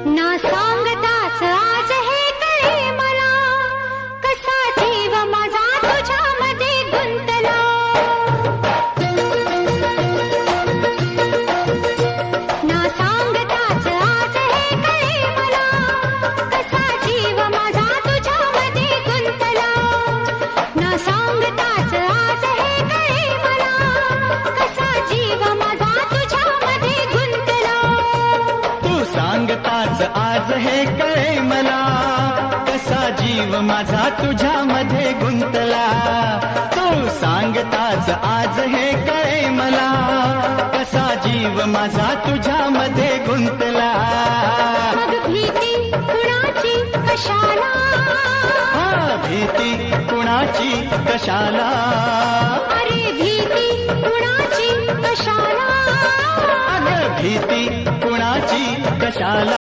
ना सांगताच आज हे कळे मला, कसा जीव माझा तुझ्यामध्ये गुंतला. ना सांगताच आज हे कळे मला, कसा जीव माझा तुझ्यामध्ये गुंतला. ना सांगताच आज हे कळे मला, कसा जीव माझा तुझ्यामध्ये गुंतला. तू सांगताच आज हे कळे मला, कसा जीव माझा तुझ्यामध्ये गुंतला. तू सांगताच आज हे कळे मला, कसा जीव माझा तुझ्यामध्ये गुंतला. मग भीती कुणाची कशाला, भीती कुणाची कशाला, अरे भीती कुणाची कशाला. अगं भीती कुणाची कशाला.